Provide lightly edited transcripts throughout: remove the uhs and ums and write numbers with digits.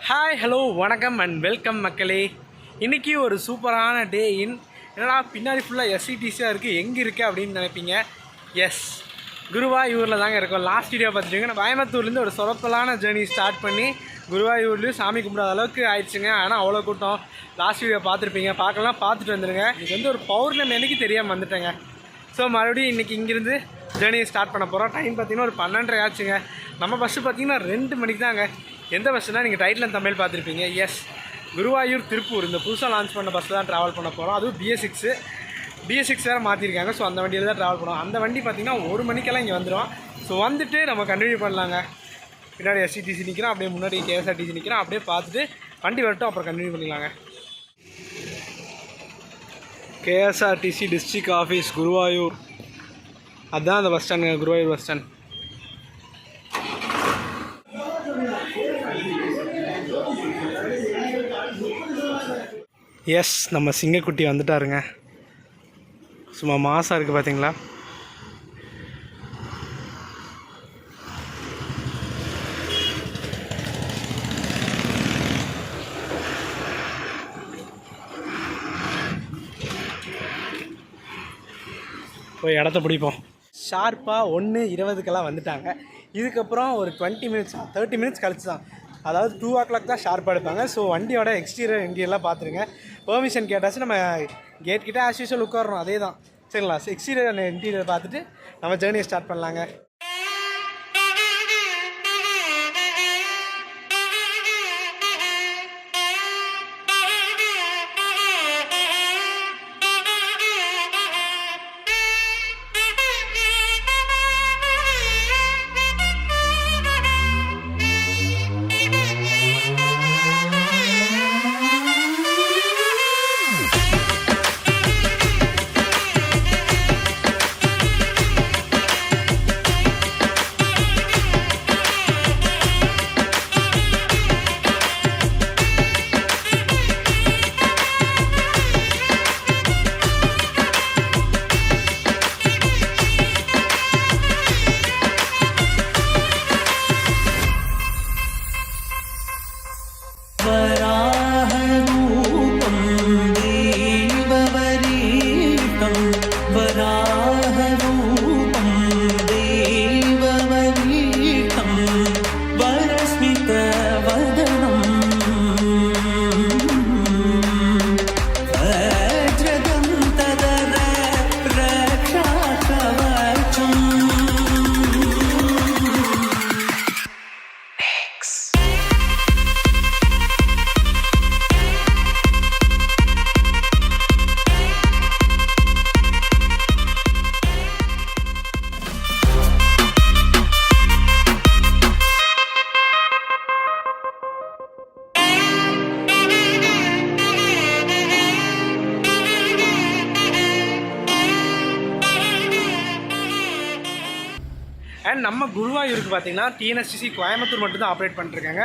Hi hello வணக்கம் and welcome மக்களே. இன்றைக்கி ஒரு சூப்பரான டே என்னடா பின்னாடி ஃபுல்லாக எஸ்சிடிசியாக இருக்குது, எங்கே இருக்குது அப்படின்னு நினைப்பீங்க. எஸ், குருவாயூரில் தாங்க இருக்கோம். லாஸ்ட் வீடியோ பார்த்துட்டிங்கன்னா கோயம்புத்தூர்லேருந்து ஒரு சொரப்பலான ஜேர்னி ஸ்டார்ட் பண்ணி குருவாயூர்லேயும் சாமி கும்பிடாத அளவுக்கு ஆயிடுச்சுங்க. ஆனால் அவ்வளோ கூட்டம். லாஸ்ட் வீடியோ பார்த்துருப்பீங்க, பார்க்கலாம், பார்த்துட்டு வந்துடுங்க. இது வந்து ஒரு பௌர்ணமி அன்றைக்கி தெரியாமல் வந்துட்டேங்க. ஸோ மறுபடியும் இன்றைக்கி இங்கேருந்து ஜேர்னியை ஸ்டார்ட் பண்ண போகிறோம். டைம் பார்த்திங்கன்னா ஒரு 12:30 ஆச்சுங்க. நம்ம பஸ்ஸு பார்த்திங்கன்னா 2 மணிக்கு தாங்க. எந்த பஸ்ஸுனால் நீங்கள் டைட்டில் தமிழ் பார்த்துருப்பீங்க. எஸ், குருவாயூர் திருப்பூர் இந்த புதுசாக லான்ச் பண்ண பஸ்ஸில் தான் ட்ராவல் பண்ண போகிறோம். அதுவும் BS6 வேறு மாற்றிருக்காங்க. ஸோ அந்த வண்டியில் தான் ட்ராவல் பண்ணுவோம். அந்த வண்டி பார்த்திங்கன்னா 1 மணிக்கெல்லாம் இங்கே வந்துடும். ஸோ வந்துட்டு நம்ம கண்டினியூ பண்ணலாங்க. பின்னாடி SCTC நிற்கிறோம், அப்படியே முன்னாடி KSRTC நிற்கிறோம். அப்படியே பார்த்துட்டு வண்டி வரட்டும், அப்புறம் கண்டினியூ பண்ணிக்கலாங்க. KSRTC டிஸ்ட்ரிக்ட் ஆஃபீஸ் குருவாயூர், அதுதான் அந்த பஸ் ஸ்டாண்டுங்க, குருவாயூர் பஸ் ஸ்டாண்ட். எஸ், நம்ம சிங்கக்குட்டி வந்துட்டாருங்க. சும்மா மாசாக இருக்குது பார்த்தீங்களா. போய் இடத்த பிடிப்போம். ஷார்ப்பாக 1:20 வந்துட்டாங்க. இதுக்கப்புறம் ஒரு 20 மினிட்ஸ் 30 மினிட்ஸ் கழிச்சு தான், அதாவது 2 o'clock தான் ஷார்ப்பாக எடுப்பாங்க. ஸோ வண்டியோட எக்ஸ்டீரியர் இன்டீரியர்லாம் பார்த்துருங்க. பெர்மிஷன் கேட்டாச்சு, நம்ம கேட் கிட்டே ஆஸ் யூஷுவல் உட்காரோம், அதே தான். சரிங்களா, எக்ஸ்டீரியர் இன்டீரியர் பார்த்துட்டு நம்ம ஜேர்னியை ஸ்டார்ட் பண்ணலாங்க. அண்ட் நம்ம குருவாயூருக்கு பார்த்திங்கன்னா TNSTC கோயம்புத்தூர் மட்டும்தான் ஆப்ரேட் பண்ணிட்டுருக்காங்க.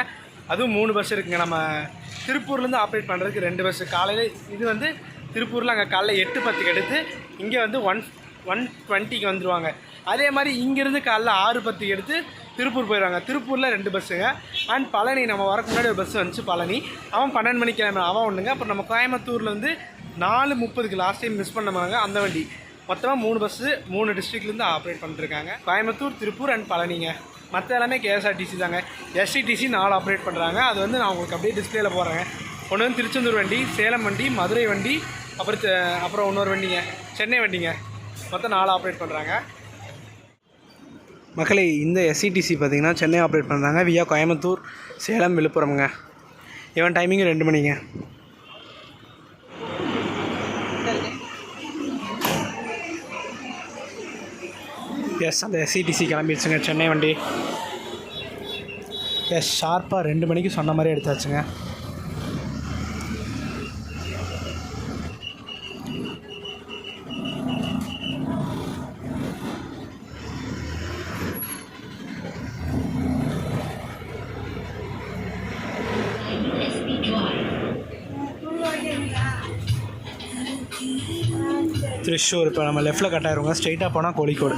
அதுவும் 3 பஸ் இருக்குங்க. நம்ம திருப்பூர்லேருந்து ஆப்ரேட் பண்ணுறதுக்கு 2 பஸ்ஸு. காலையில் இது வந்து திருப்பூரில் அங்கே காலைல 8:10 எடுத்து இங்கே வந்து 1:20 வந்துடுவாங்க. அதே மாதிரி இங்கேருந்து காலைல 6:10 எடுத்து திருப்பூர் போயிடுவாங்க. திருப்பூரில் 2 பஸ்ஸுங்க. அண்ட் பழனி, நம்ம வரக்கு முன்னாடி ஒரு பஸ் வந்துச்சு பழனி, அவன் 12 மணிக்கு கிளம்பி அவன் ஒன்றுங்க. அப்புறம் நம்ம கோயம்புத்தூரில் வந்து 4:30 லாஸ்ட் டைம் மிஸ் பண்ணாங்க அந்த வண்டி. மொத்தமாக 3 பஸ்ஸு 3 டிஸ்ட்ரிக்ட்லேருந்து ஆப்ரேட் பண்ணிட்டுருக்காங்க. கோயம்புத்தூர், திருப்பூர் அண்ட் பழனிங்க. மற்ற எல்லாமே KSRTC தாங்க. SCTC 4 ஆப்ரேட் பண்ணுறாங்க. அது வந்து நான் உங்களுக்கு அப்படியே டிஸ்பிளேயில் போடுறேன். ஒன்று வந்து திருச்செந்தூர் வண்டி, சேலம் வண்டி, மதுரை வண்டி, அப்புறம் இன்னொரு வண்டிங்க சென்னை வண்டிங்க. மொத்தம் 4 ஆப்ரேட் பண்ணுறாங்க. மக்களே, இந்த SCTC பார்த்திங்கன்னா சென்னை ஆப்ரேட் பண்ணுறாங்க வியா கோயம்புத்தூர், சேலம், விழுப்புரம்ங்க. இவன் டைமிங் 2 மணிங்க. எஸ், அந்த SCTC கிளம்பிடுச்சுங்க சென்னை வண்டி. எஸ், ஷார்ப்பாக 2 மணிக்கு சொன்ன மாதிரி எடுத்தாச்சுங்க. திருச்சூர். இப்போ நம்ம லெஃப்ட்டில் கட் ஆயிருவோங்க. ஸ்ட்ரெயிட்டாக போனால் கோழிக்கோடு.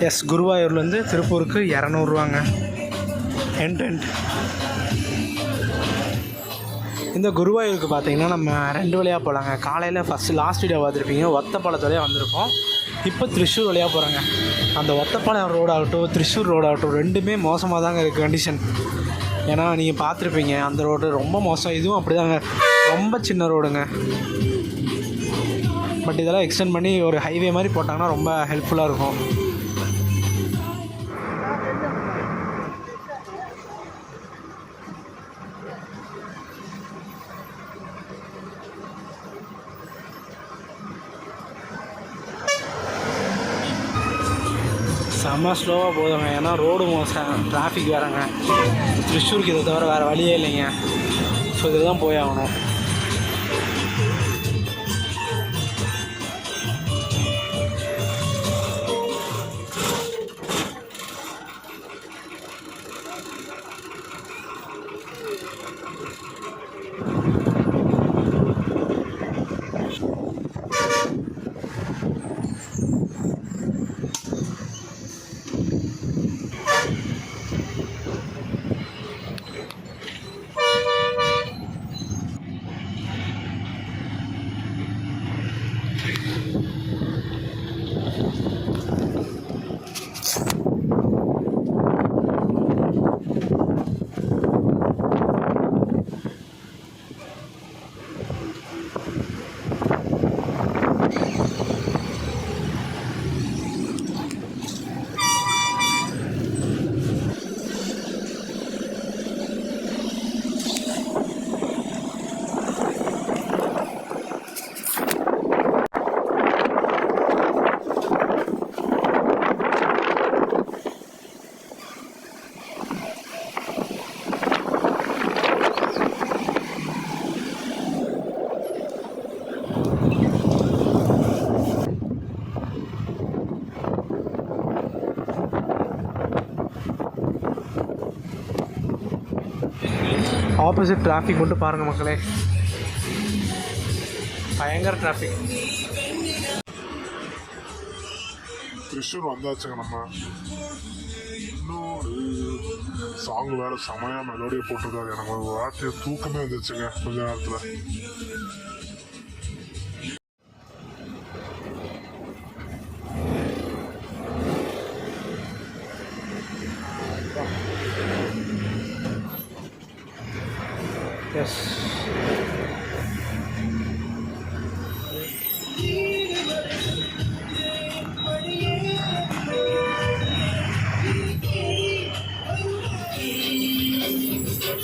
எஸ், குருவாயூர்லேருந்து திருப்பூருக்கு 200ரூவாங்க எண்ட். இந்த குருவாயூருக்கு பார்த்தீங்கன்னா நம்ம 2 வழியாக போகலாங்க. காலையில் ஃபஸ்ட்டு லாஸ்ட் வீடியோ பார்த்துருப்பீங்க, ஒத்தப்பாலத்து வழியாக வந்திருக்கோம். இப்போ திருச்சூர் வழியாக போகிறாங்க. அந்த ஒத்தப்பாளையம் ரோடு ஆகட்டும், திருச்சூர் ரோடு ஆகட்டும், ரெண்டுமே மோசமாக தாங்க இருக்குது கண்டிஷன். ஏன்னா நீங்கள் பார்த்துருப்பீங்க அந்த ரோடு ரொம்ப மோசம். இதுவும் அப்படி தாங்க, ரொம்ப சின்ன ரோடுங்க. பட் இதெல்லாம் எக்ஸ்டெண்ட் பண்ணி ஒரு ஹைவே மாதிரி போட்டாங்கன்னா ரொம்ப ஹெல்ப்ஃபுல்லாக இருக்கும். செம்ம ஸ்லோவாக போதுங்க, ஏன்னா ரோடு மோசம், டிராஃபிக் வேறுங்க. திருச்சூருக்கு இதை தவிர வேறு வழியே இல்லைங்க. ஸோ இதில் தான் போய் ஆகணும். ஆப்போசிட் டிராஃபிக் மட்டும் பாருங்கள் மக்களே, பயங்கர டிராஃபிக். திருச்சூர் வந்தாச்சுங்க. நம்ம இன்னொரு சாங் வேறு செமையாக மெலோடியை போட்டிருக்காரு. எனக்கு ஒரு வார்த்தையை தூக்கமே வந்துச்சுங்க கொஞ்ச நேரத்தில். எஸ்,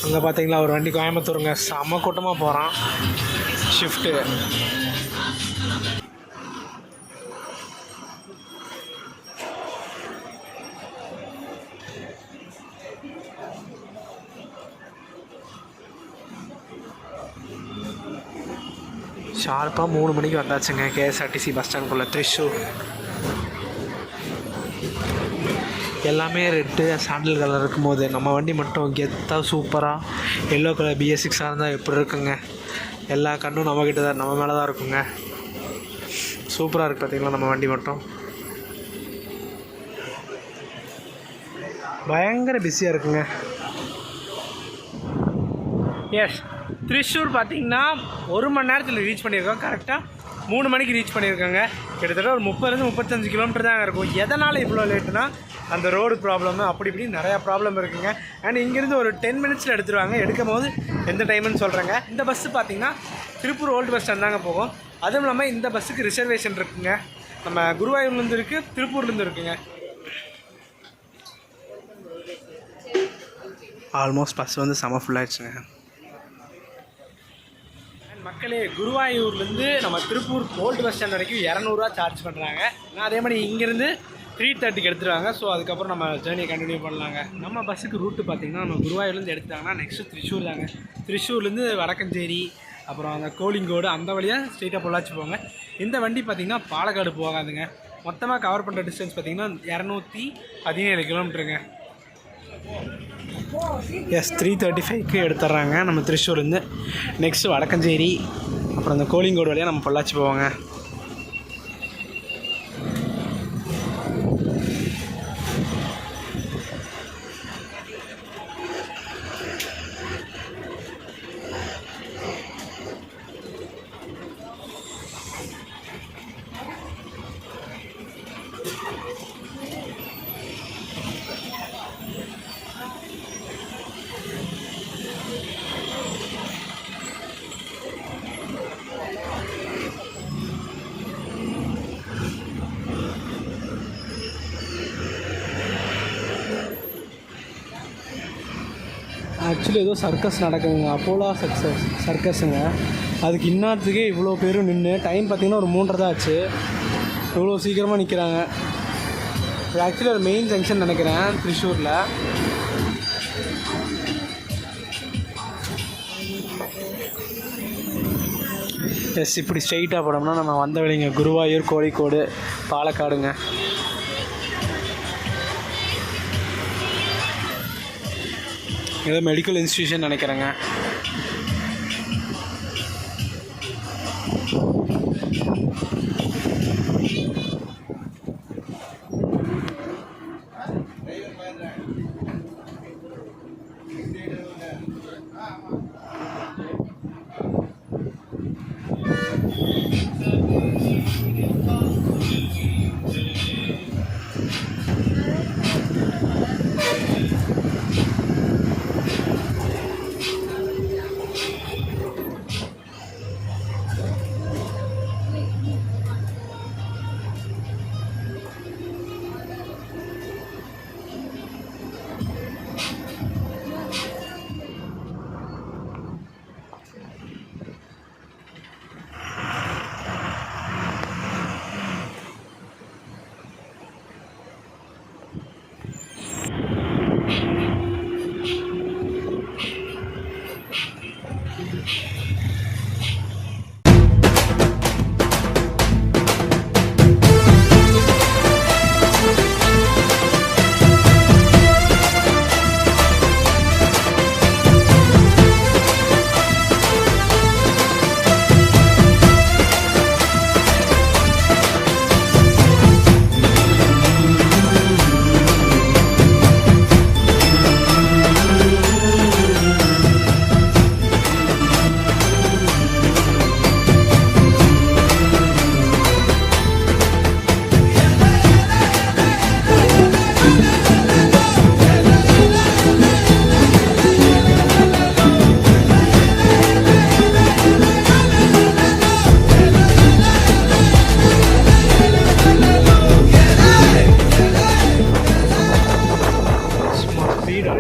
அங்கே பார்த்தீங்களா ஒரு வண்டி கோயம்புத்தூருங்க, செம்ம கூட்டமாக போகிறான் ஷிஃப்ட்டு. ஷார்ப்பாக 3 மணிக்கு வந்தாச்சுங்க கேஎஸ்ஆர்டிசி பஸ் ஸ்டாண்டுக்குள்ளே திருச்சூர். எல்லாமே ரெட்டு சாண்டில் கலர் இருக்கும்போது நம்ம வண்டி மட்டும் கெத்தாக சூப்பராக எல்லோ கலர் BS6 இருந்தால் எப்படி இருக்குங்க. எல்லா கண்ணும் நம்மக்கிட்ட தான், நம்ம மேலே தான் இருக்குங்க. சூப்பராக இருக்குது பார்த்தீங்களா நம்ம வண்டி மட்டும். பயங்கர பிஸியாக இருக்குங்க. எஸ், திருச்சூர் பார்த்திங்கன்னா 1 மணி நேரத்தில் ரீச் பண்ணியிருக்கோம். கரெக்டாக 3 மணிக்கு ரீச் பண்ணியிருக்காங்க. கிட்டத்தட்ட ஒரு 30-35 கிலோமீட்டர் தாங்க இருக்கும். எதனால் இவ்வளோ லேட்டுனா அந்த ரோடு ப்ராப்ளம், அப்படி இப்படி நிறையா ப்ராப்ளம் இருக்குங்க. அண்ட் இங்கேருந்து ஒரு 10 மினிட்ஸில் எடுத்துருவாங்க. எடுக்கும் போது எந்த டைம்னு சொல்கிறாங்க. இந்த பஸ்ஸு பார்த்திங்கன்னா திருப்பூர் ஓல்டு பஸ் ஸ்டாண்ட் தாங்க போகும். அதுவும் இல்லாமல் இந்த பஸ்ஸுக்கு ரிசர்வேஷன் இருக்குங்க. நம்ம குருவாயூர்லேருந்து இருக்குது, திருப்பூர்லேருந்து இருக்குங்க. ஆல்மோஸ்ட் பஸ் வந்து செம ஃபுல்லாகிடுச்சுங்க. மக்களே, குருவாயூர்லேருந்து நம்ம திருப்பூர் ஓல்டு பஸ் ஸ்டாண்ட் வரைக்கும் 200ரூவா சார்ஜ் பண்ணுறாங்க. நான் அதே மாதிரி இங்கேருந்து 3:30க்கு எடுத்துருவாங்க. ஸோ அதுக்கப்புறம் நம்ம ஜேர்னியை கண்டினியூ பண்ணலாங்க. நம்ம பஸ்ஸுக்கு ரூட்டு பார்த்திங்கன்னா நம்ம குருவாயூர்லேருந்து எடுத்துட்டாங்கன்னா நெக்ஸ்ட்டு திருச்சூர் தாங்க. திருச்சூர்லேருந்து வடக்கஞ்சேரி, அப்புறம் அந்த கோலிங்கோடு அந்த வழியாக ஸ்ட்ரெயிட்டாக பொள்ளாச்சி போங்க. இந்த வண்டி பார்த்திங்கன்னா பாலக்காடு போகாதுங்க. மொத்தமாக கவர் பண்ணுற டிஸ்டன்ஸ் பார்த்திங்கன்னா 217 கிலோமீட்டருங்க. எஸ், 3:35க்கு எடுத்துட்றாங்க நம்ம திருச்சூர்லேருந்து. நெக்ஸ்ட்டு வடக்கஞ்சேரி, அப்புறம் அந்த கோலிங்கோடு வழியாக நம்ம பொள்ளாச்சி போவாங்க. ஆக்சுவலி ஏதோ சர்க்கஸ் நடக்குதுங்க, அப்போலா சர்க்கஸுங்க. அதுக்கு இந்நேரத்துக்கே இவ்வளோ பேரும் நின்று டைம் பார்த்திங்கன்னா ஒரு 3:30 தான் ஆச்சு. இவ்வளோ சீக்கிரமாக நிற்கிறாங்க. இது ஆக்சுவலி ஒரு மெயின் ஜங்ஷன் நினைக்கிறேன் திருச்சூரில். எஸ், இப்படி ஸ்ட்ரெயிட்டாக போனோம்னா நம்ம வந்த வழிங்க குருவாயூர், கோழிக்கோடு, பாலக்காடுங்க. ஏதோ மெடிக்கல் இன்ஸ்டியூஷன் நினைக்கிறேங்க.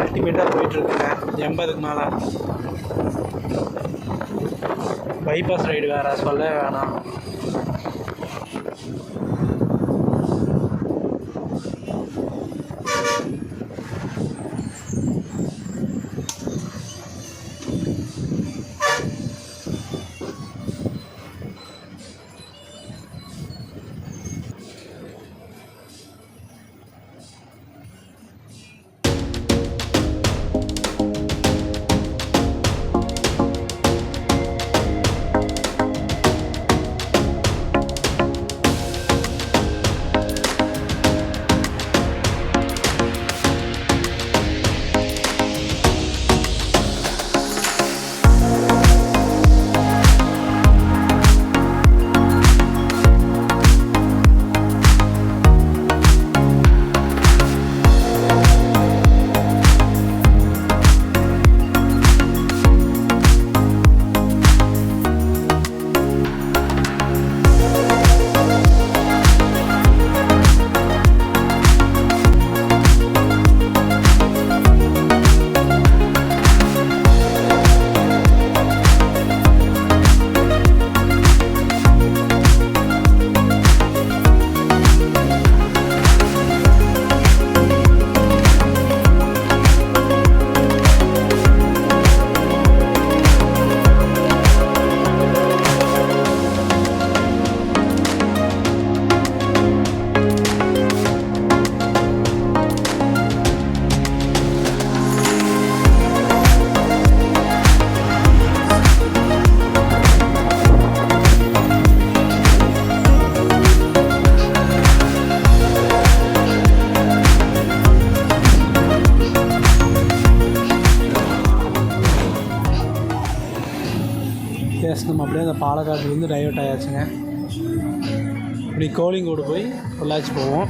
அல்டிமேட்டாக போயிட்டுருக்குங்க. 80க்கு மேலே. பைபாஸ் ரைடு வேறு சொல்ல வேணாம். எஸ், நம்ம அப்படியே அந்த பாலக்காட்டுலேருந்து டைவர்ட் ஆயாச்சுங்க. இப்படி கோழிங்கோடு போய் பொள்ளாச்சி போவோம்.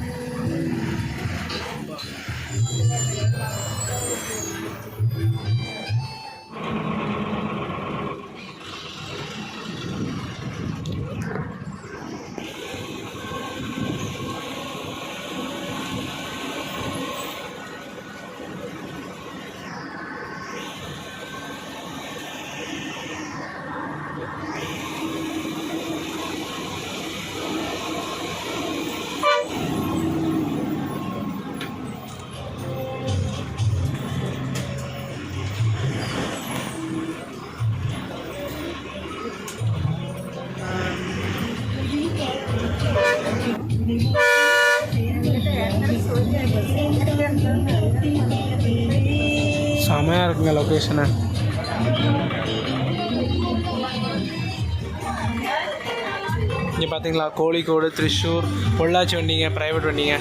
செம்மையாக இருக்குங்க லொக்கேஷனு. இங்கே பார்த்தீங்களா கோழிக்கோடு, திருச்சூர், பொள்ளாச்சி வண்டிங்க, ப்ரைவேட் வண்டிங்க.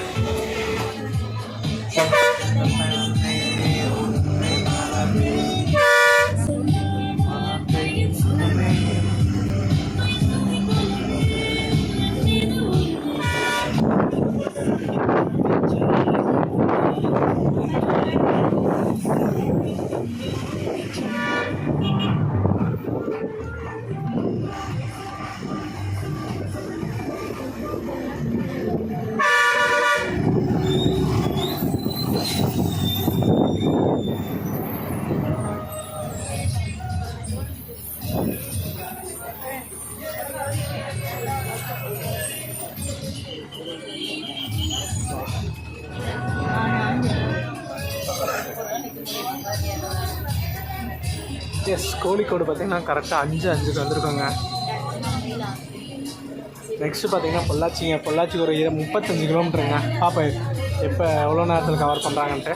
எஸ், கோழிக்கோடு பார்த்தீங்கன்னா கரெக்டாக 5:05க்கு வந்திருக்கோங்க. நெக்ஸ்ட்டு பார்த்தீங்கன்னா பொள்ளாச்சிங்க. பொள்ளாச்சி ஒரு 35 கிலோமீட்டருங்க. பார்ப்பேன் எப்போ எவ்வளோ நேரத்தில் கவர் பண்ணுறாங்கன்ட்டு.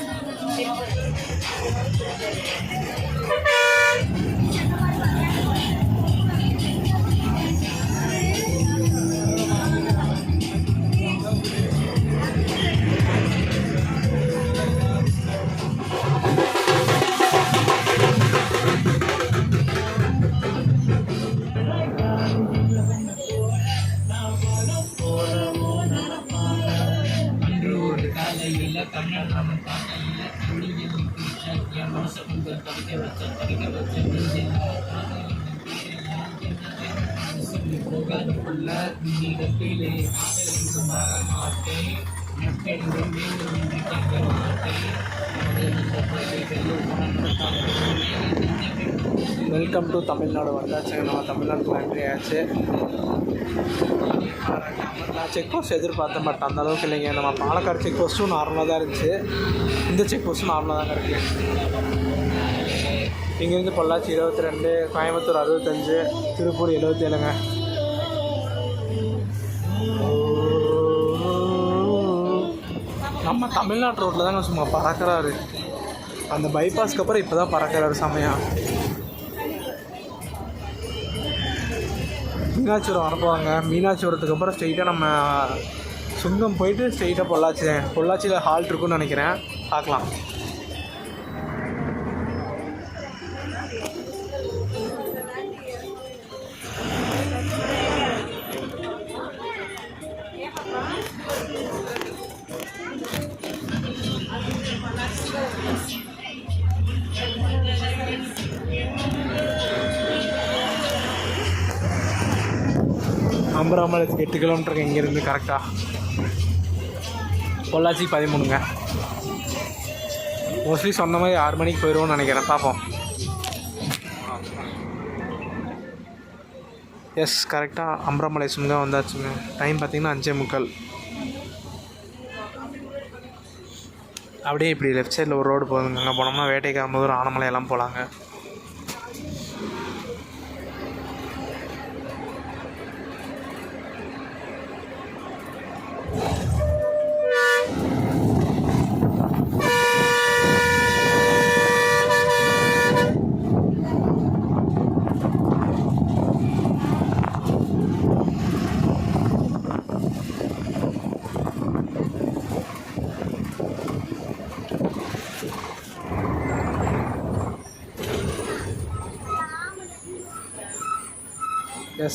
வெல்கம் டு தமிழ்நாடு வந்தாச்சுங்க. நம்ம தமிழ்நாட்டுக்கு என்ட்ரி ஆச்சு. நான் செக் போஸ்ட் எதிர்பார்த்தேன், பட் அந்த அளவுக்கு இல்லைங்க. நம்ம பாலக்காடு செக் போஸ்ட்டும் நார்மலாக தான் இருந்துச்சு. இந்த செக் போஸ்ட்டும் நார்மலாக தாங்க இருக்குது. இங்கேருந்து பொள்ளாச்சி 22, கோயம்புத்தூர் 65, திருப்பூர் 77ங்க. நம்ம தமிழ்நாட்டு ரோட்டில் தாங்க சும்மா பறக்கிறாரு. அந்த பைபாஸ்க்கு அப்புறம் இப்போ தான் பறக்கிறாரு செம்மையா. மீனாட்சிபுரம் வரப்போவாங்க. மீனாட்சிபுரத்துக்கு அப்புறம் ஸ்ட்ரெயிட்டாக நம்ம சுங்கம் போயிட்டு ஸ்ட்ரெயிட்டாக பொள்ளாச்சியில் ஹால்ட் இருக்குன்னு நினைக்கிறேன். பார்க்கலாம். அம்பராமலத்துக்கு 8 கிலோமீட்டருக்கு இங்கேருந்து கரெக்டாக. பொள்ளாச்சி 13ங்க. மோஸ்ட்லி சொன்ன மாதிரி 6 மணிக்கு போயிடுவோம்னு நினைக்கிறேன். பார்ப்போம். எஸ், கரெக்டாக அம்பராமலை சுங்கம் வந்தாச்சுங்க. டைம் பார்த்திங்கன்னா 5:45. அப்படியே இப்படி லெஃப்ட் சைடில் ஒரு ரோடு போகுதுங்க. அங்கே போனோம்னா வேட்டைக்காரம்பதூர், ஆனமலை எல்லாம் போகலாங்க.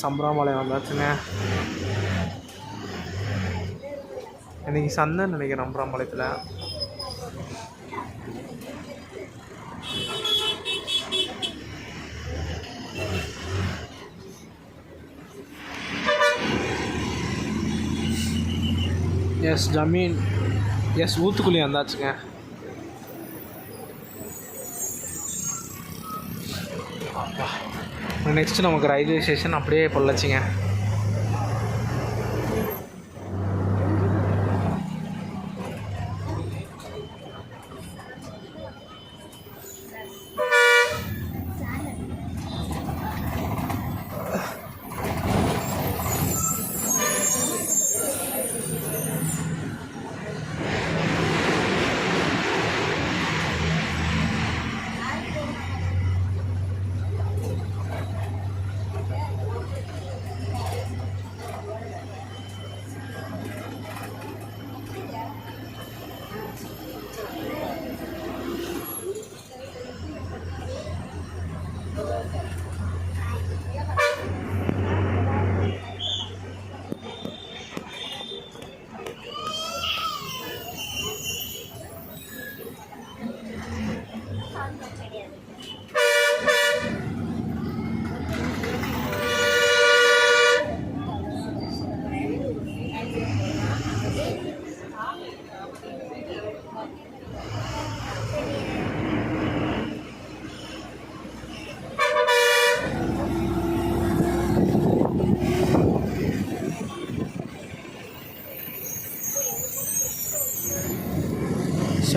அம்பராமலை வந்தாச்சுங்க. இன்றைக்கி சந்தைன்னு நினைக்கிறேன் அம்பராமலையத்தில். எஸ், ஜமீன். எஸ், ஊத்துக்குழி வந்தாச்சுங்க. நெக்ஸ்ட்டு நமக்கு ரயில்வே ஸ்டேஷன் அப்படியே பொள்ளாச்சிங்க.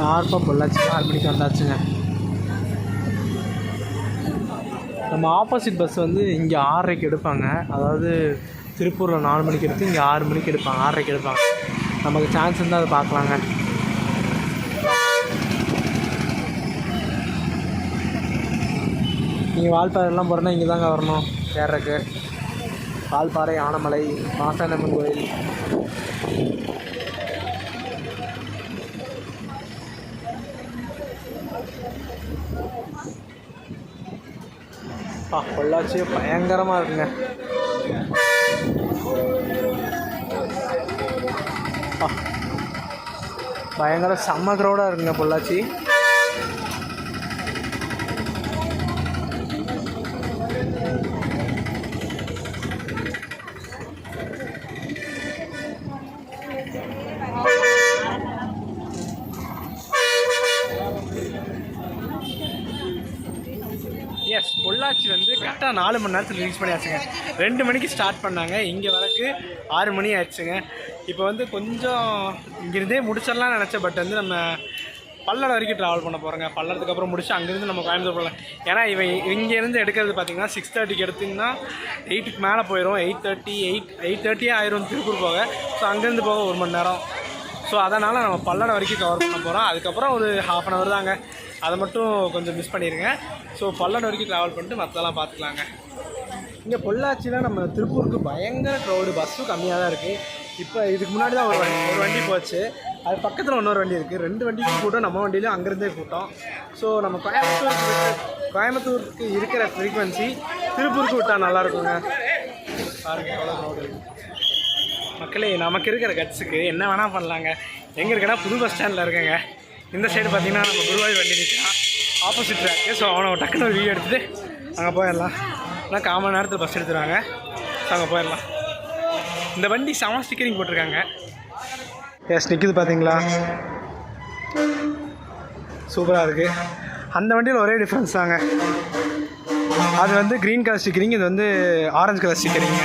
ஷார்ப்பாக பொள்ளாச்சி 6 மணிக்கு வந்தாச்சுங்க. நம்ம ஆப்போசிட் பஸ் வந்து இங்கே 6:30க்கு எடுப்பாங்க. அதாவது திருப்பூரில் 4 மணிக்கு எடுத்து இங்கே 6 மணிக்கு எடுப்பாங்க, 6:30க்கு எடுப்பாங்க. நமக்கு சான்ஸ் இருந்தால் அதை பார்க்கலாங்க. நீங்கள் வால்பாறைலாம் போகிறோன்னா இங்கே தாங்க வரணும் ஏறக்கு. வால்பாறை, ஆனமலை, மாசாண்டம்மன் கோயில். பொள்ளாச்சி பயங்கரமாக இருக்குங்க. பயங்கர செம்ம க்ரௌடாக இருக்குங்க பொள்ளாச்சி. எஸ், பொள்ளாச்சி வந்து கரெக்டாக 4 மணி நேரத்தில் ரீச் பண்ணியாச்சுங்க. 2 மணிக்கு ஸ்டார்ட் பண்ணாங்க, இங்கே வரக்கு 6 மணி ஆயிடுச்சுங்க. இப்போ வந்து கொஞ்சம் இங்கேருந்தே முடிச்சிடலாம்னு நினச்சேன். பட் வந்து நம்ம பல்லடம் வரைக்கும் ட்ராவல் பண்ண போகிறோங்க. பல்லடத்துக்கு அப்புறம் முடிச்சு அங்கேருந்து நம்ம கோயம்புத்தூர் போகலாம். ஏன்னா இங்கேருந்து எடுக்கிறது பார்த்திங்கன்னா 6:30க்கு எடுத்திங்கன்னா 8க்கு மேலே போயிடும். 8:30 ஆயிரும் திருப்பூர் போக. ஸோ அங்கேருந்து போக 1 மணி நேரம். ஸோ அதனால் நம்ம பல்லடம் வரைக்கும் கவர் பண்ண போகிறோம். அதுக்கப்புறம் ஒரு 1/2 அன் ஹவர் தாங்க, அதை மட்டும் கொஞ்சம் மிஸ் பண்ணிடுங்க. ஸோ பல்லடம் வரைக்கும் ட்ராவல் பண்ணிட்டு மற்றெல்லாம் பார்த்துக்கலாங்க. இங்கே பொள்ளாச்சியில் நம்ம திருப்பூருக்கு பயங்கர க்ரௌடு, பஸ்ஸும் கம்மியாக தான் இருக்குது. இப்போ இதுக்கு முன்னாடி தான் ஒரு வண்டி போச்சு, அது பக்கத்தில் இன்னொரு வண்டி இருக்குது. 2 வண்டிக்கும் கூட்டம், நம்ம வண்டியிலும் அங்கேருந்தே கூட்டம். ஸோ நம்ம கோயம்புத்தூருக்கு இருக்கிற ஃப்ரீக்வன்சி திருப்பூருக்கு விட்டால் நல்லாயிருக்குங்க. பாருங்கள் எவ்வளோ க்ரௌடு இருக்குது. மக்களே, நமக்கு இருக்கிற கட்ஸுக்கு என்ன வேணால் பண்ணலாங்க. எங்கே இருக்குன்னா புது பஸ் ஸ்டாண்டில் இருக்கேங்க. இந்த சைடு பார்த்திங்கன்னா நம்ம குருவாயூர் வண்டி நிற்கிறான், ஆப்போசிட் ட்ராக்கு. ஸோ அவனை டக்குன்னு ஒரு வீடியோ எடுத்துகிட்டு அங்கே போயிடலாம். ஆனால் 1/4 மணி நேரத்தில் பஸ் எடுத்துருவாங்க. ஸோ அங்கே போயிடலாம். இந்த வண்டி செம ஸ்டிக்கரிங் போட்டிருக்காங்க. எஸ், நிற்கிது பார்த்தீங்களா, சூப்பராக இருக்குது. அந்த வண்டியில் ஒரே டிஃப்ரென்ஸ் தாங்க, அது வந்து க்ரீன் கலர் ஸ்டிக்கரிங், இது வந்து ஆரஞ்சு கலர் ஸ்டிக்கரிங்க.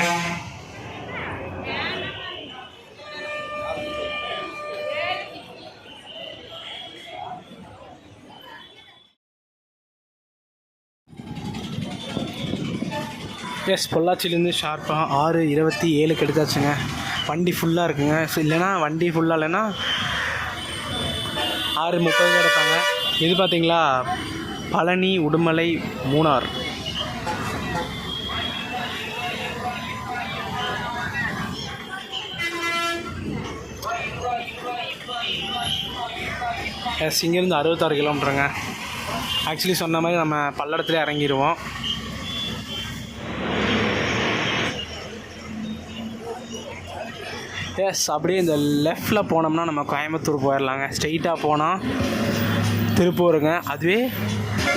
எஸ், பொள்ளாச்சிலேருந்து ஷார்ப்பாக 6:27க்கு எடுத்தாச்சுங்க. வண்டி ஃபுல்லாக இருக்குங்க. இல்லைன்னா வண்டி ஃபுல்லாக இல்லைன்னா 6:30க்கு எடுப்பாங்க. இது பார்த்தீங்களா, பழனி, உடுமலை, மூணார். எஸ், இங்கேருந்து 66 கிலோமீட்டருங்க. ஆக்சுவலி சொன்ன மாதிரி நம்ம பல்லடத்துலேயே இறங்கிடுவோம். எஸ், அப்படியே இந்த லெஃப்டில் போனோம்னா நம்ம கோயம்புத்தூர் போயிடலாங்க. ஸ்ட்ரெயிட்டாக போனால் திருப்பூருங்க. அதுவே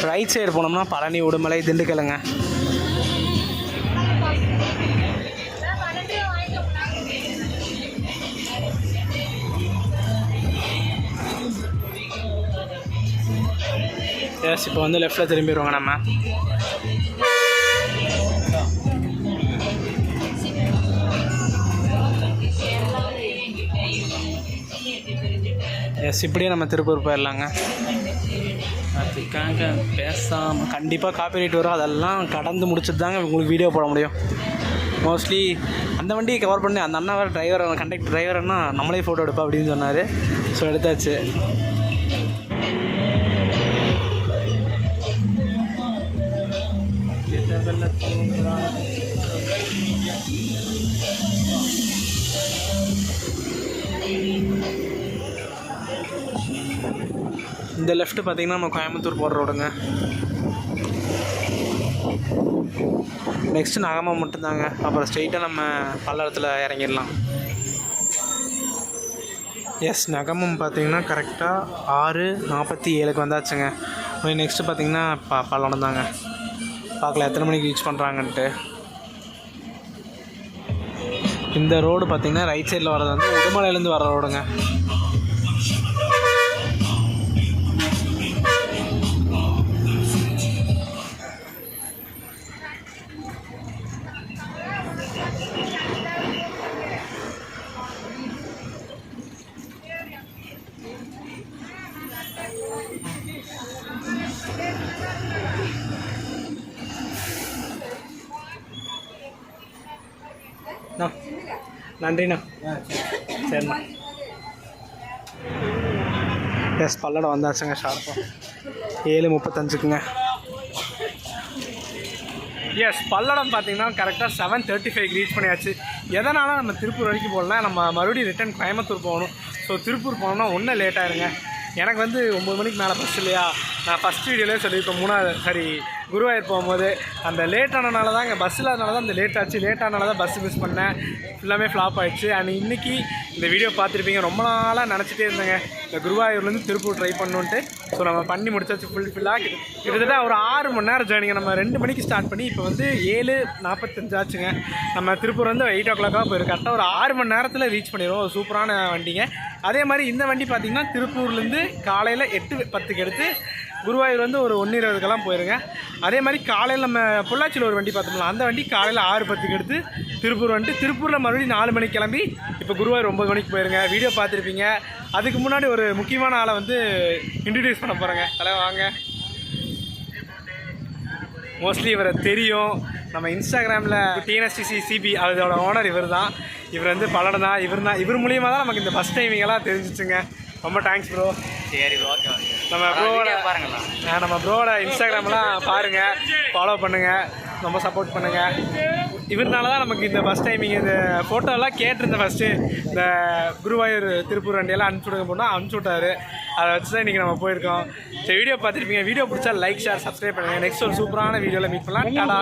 ரைட் சைடு போனோம்னா பழனி, உடுமலை, திண்டுக்கலுங்க. எஸ், இப்போ வந்து லெஃப்டில் திரும்பிடுவோங்க நம்ம. எஸ், இப்படியே நம்ம திருப்பூர் போயிடலாங்க. அதுக்காக பேசாமல் கண்டிப்பாக காப்பிரைட் வரும், அதெல்லாம் கடந்து முடிச்சுட்டு தாங்க உங்களுக்கு வீடியோ போட முடியும். மோஸ்ட்லி அந்த வண்டியை கவர் பண்ணி அந்த அண்ணா வேறு டிரைவர், கண்டக்டர் டிரைவர்னா நம்மளே ஃபோட்டோ எடுப்பா அப்படின்னு சொன்னார். ஸோ எடுத்தாச்சு. இந்த லெஃப்ட்டு பார்த்திங்கன்னா நம்ம கோயம்புத்தூர் போகிற ரோடுங்க. நெக்ஸ்ட்டு நகமம் மட்டும்தாங்க. அப்புறம் ஸ்ட்ரெயிட்டாக நம்ம பல்லடத்தில் இறங்கிடலாம். எஸ், நகமம் பார்த்திங்கன்னா கரெக்டாக 6:47க்கு வந்தாச்சுங்க. நெக்ஸ்ட்டு பார்த்திங்கன்னா பல்லடம் தாங்க. பார்க்கலாம் எத்தனை மணிக்கு ரீச் பண்ணுறாங்கன்ட்டு. இந்த ரோடு பார்த்திங்கன்னா ரைட் சைடில் வர்றது வந்து உடுமலையிலேருந்து வர ரோடுங்க. அண்ணா நன்றிண்ணா சரிண்ணா. எஸ் பல்லடம் வந்தாச்சுங்க ஷார்ப்பாக 7:35க்குங்க. எஸ் பல்லடம் பார்த்தீங்கன்னா கரெக்டாக 7:35 ரீச் பண்ணியாச்சு. எதனால் நம்ம திருப்பூர் வரைக்கும் போகலன்னா நம்ம மறுபடியும் ரிட்டன் கோயம்புத்தூர் போகணும். ஸோ திருப்பூர் போனோம்னா ஒன்றும் லேட் ஆயிருங்க. எனக்கு வந்து 9 மணிக்கு மேலே பஸ் இல்லையா, நான் ஃபஸ்ட் வீடியோலேயே சொல்லியிருப்பேன். குருவாயூர் போகும்போது அந்த லேட் ஆனனால தான் இங்கே பஸ் இல்லாதனால தான் இந்த லேட் ஆச்சு. லேட் ஆனால தான் பஸ் மிஸ் பண்ணேன். ஃபுல்லாமே ஃப்ளாப் ஆகிடுச்சு. அண்ட் இன்றைக்கி இந்த வீடியோ பார்த்துருப்பீங்க. ரொம்ப நாளாக நினச்சிட்டே இருந்தேங்க இந்த குருவாயூர்லேருந்து திருப்பூர் ட்ரை பண்ணணுன்ட்டு. ஸோ நம்ம பண்ணி முடிச்சாச்சு ஃபுல்லாக. கிட்டத்தட்ட ஒரு 6 மணி நேரம் ஜேர்னிங்க. நம்ம 2 மணிக்கு ஸ்டார்ட் பண்ணி இப்போ வந்து 7:45 ஆச்சுங்க. நம்ம திருப்பூர் வந்து 8 o'clock போயிருக்கு. கரெக்டாக ஒரு 6 மணி நேரத்தில் ரீச் பண்ணிடுவோம். ஒரு சூப்பரான வண்டிங்க. அதே மாதிரி இந்த வண்டி பார்த்திங்கன்னா திருப்பூர்லேருந்து காலையில் 8:10க்கு எடுத்து குருவாயூர் வந்து ஒரு 1:20க்கெல்லாம் போயிருங்க. அதே மாதிரி காலையில் நம்ம பொள்ளாச்சியில் ஒரு வண்டி பார்த்தோம்ல, அந்த வண்டி காலையில் 6:10க்கு எடுத்து திருப்பூர் வந்துட்டு திருப்பூரில் மறுபடியும் 4 மணிக்கு கிளம்பி இப்போ குருவாயூர் 9 மணிக்கு போயிருங்க. வீடியோ பார்த்துருப்பீங்க. அதுக்கு முன்னாடி ஒரு முக்கியமான ஆளை வந்து இன்ட்ரடியூஸ் பண்ண போகிறேங்க. தலைவர் வாங்க. மோஸ்ட்லி இவரை தெரியும். நம்ம இன்ஸ்டாகிராமில் டிஎன்எஸ்டிசி சிபி அதோட ஓனர் இவர் தான். இவர் வந்து பல்லடம் தான். இவர் மூலியமாக தான் நமக்கு இந்த பஸ் டைமிங்கெல்லாம் தெரிஞ்சிச்சுங்க. ரொம்ப தேங்க்ஸ் ப்ரோ. சரி ஓகே. நம்ம ப்ரோவோட இன்ஸ்டாகிராம்லாம் பாருங்கள், ஃபாலோ பண்ணுங்கள், ரொம்ப சப்போர்ட் பண்ணுங்கள். இவர்னால தான் நமக்கு இந்த பஸ் டைமிங் இந்த ஃபோட்டோலாம் கேட்டிருந்தேன். ஃபஸ்ட்டு இந்த குருவாயூர் திருப்பூர் வண்டியெல்லாம் அனுப்பிச்சுடுங்க போனால் அனுப்பிச்சுட்டாரு. அதை வச்சு தான் இன்றைக்கி நம்ம போயிருக்கோம். சரி வீடியோ பார்த்துருப்பீங்க. வீடியோ பிடிச்சா லைக் ஷேர் சப்ஸ்கிரைப் பண்ணுங்கள். நெக்ஸ்ட் ஒரு சூப்பரான வீடியோவில் மீட் பண்ணலாம். டாடா.